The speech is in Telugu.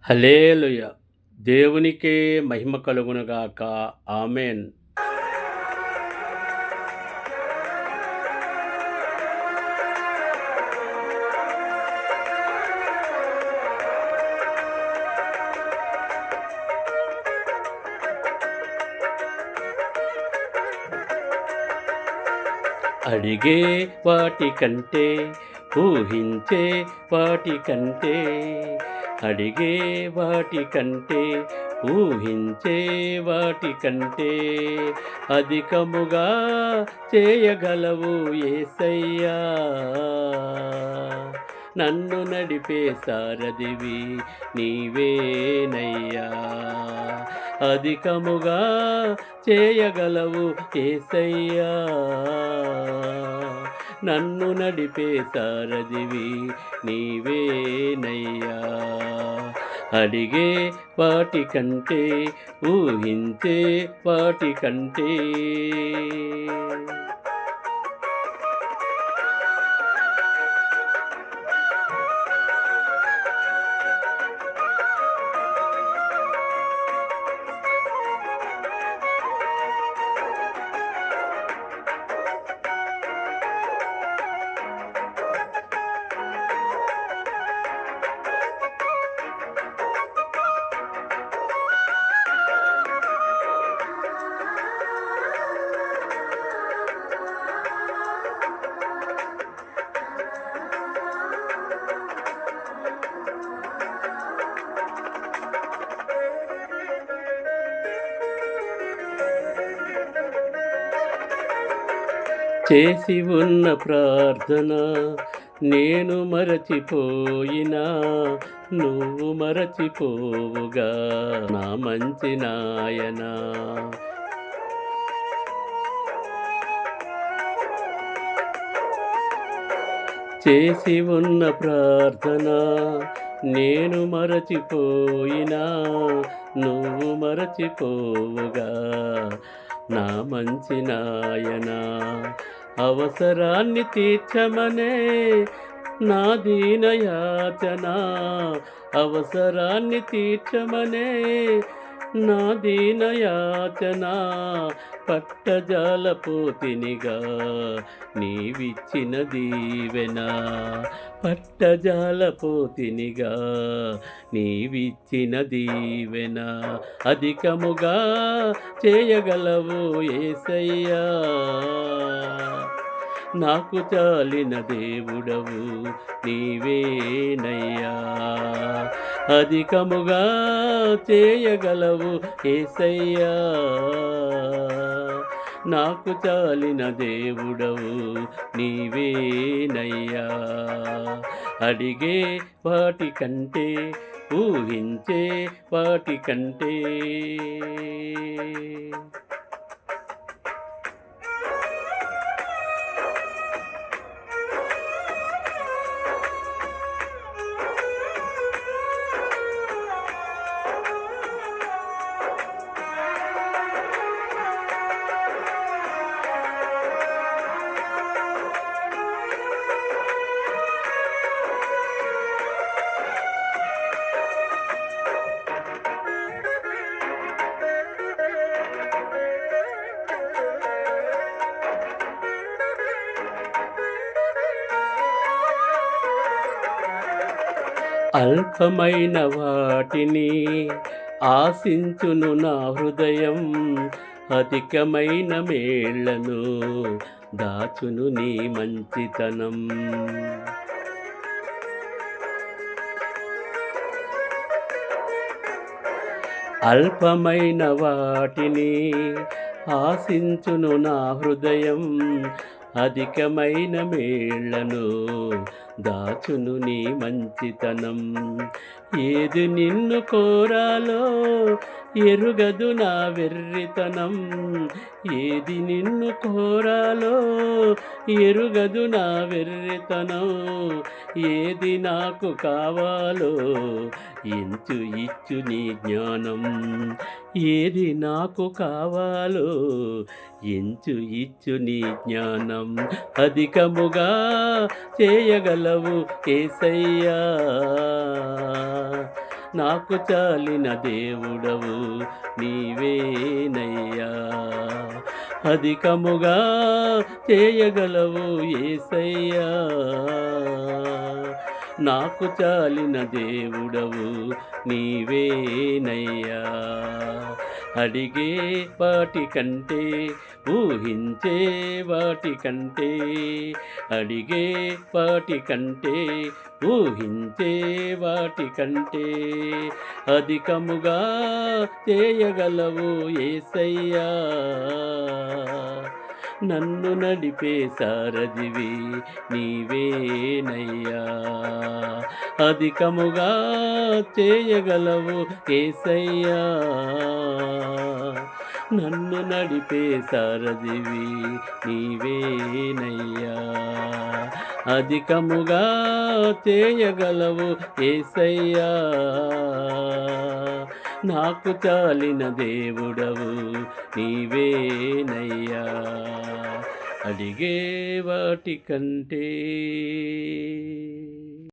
హల్లెలూయా! దేవునికే మహిమ కలుగునుగాక. ఆమేన్. అడిగే వాటికంటే, ఊహించే వాటికంటే, అడిగే వాటికంటే, ఊహించే వాటికంటే, అధికముగా చేయగలవు యేసయ్యా. నన్ను నడిపే సారథివి నీవేనయ్యా. అధికముగా చేయగలవు యేసయ్యా. నన్ను నడిపే సారథివి నీవేనయ్యా. అడిగే వాటికంటే, ఊహించే వాటికంటే. చేసి ఉన్న ప్రార్థన నేను మరచిపోయినా, నువ్వు మరచిపోవుగా నా మంచి నాయనా. చేసి ఉన్న ప్రార్థన నేను మరచిపోయినా, నువ్వు మరచిపోవుగా నా మంచి నాయనా. అవసరాన్ని తీర్చమనే నా దీనయాచన, అవసరాన్ని తీర్చమనే నా దీనయాచన. పట్టజాలపోతినిగా నీవిచ్చిన దీవెన, పట్టజాలపోతినిగా నీవిచ్చిన దీవెన. అధికముగా చేయగలవు యేసయ్యా. నాకు చాలిన దేవుడవు నీవేనయ్యా. అధికముగా చేయగలవు యేసయ్యా. నాకు చాలిన దేవుడవు నీవేనయ్యా. అడిగే వాటికంటే, ఊహించే వాటికంటే. అల్పమైన వాటిని ఆశించును నా హృదయం, అధికమైన మేళ్లను దాచును నీ మంచితనం. అల్పమైన వాటిని ఆశించును నా హృదయం, అధికమైన మేళ్లను దాచును నీ మంచితనం. ఏది నిన్ను కోరాలో ఎరుగదు నా వెర్రితనం, ఏది నిన్ను కోరాలో ఎరుగదు నా వెర్రితనం. ఏది నాకు కావాలో ఎంచు ఇచ్చు నీ జ్ఞానం, ఏది నాకు కావాలో ఎంచు ఇచ్చు నీ జ్ఞానం. అధికముగా చేయగలవు యేసయ్యా. నాకు చాలిన దేవుడవు నీవేనయ్యా. అధికముగా చేయగలవు యేసయ్యా. నాకు చాలిన దేవుడవు నీవేనయ్యా. అడిగే వాటి కంటే ఊహించే వాటి కంటే, అడిగే వాటి కంటే ఊహించే వాటి కంటే అధికముగా చేయగలవు యేసయ్యా. నన్ను నడిపే సారథివి నీవేనయ్యా. అధికముగా చేయగలవు యేసయ్యా. నన్ను నడిపే సారథివి నీవేనయ్యా. అధికముగా చేయగలవు యేసయ్యా. నాకు చాలిన దేవుడవు నీవేనయ్యా. అడిగే వాటి కంటే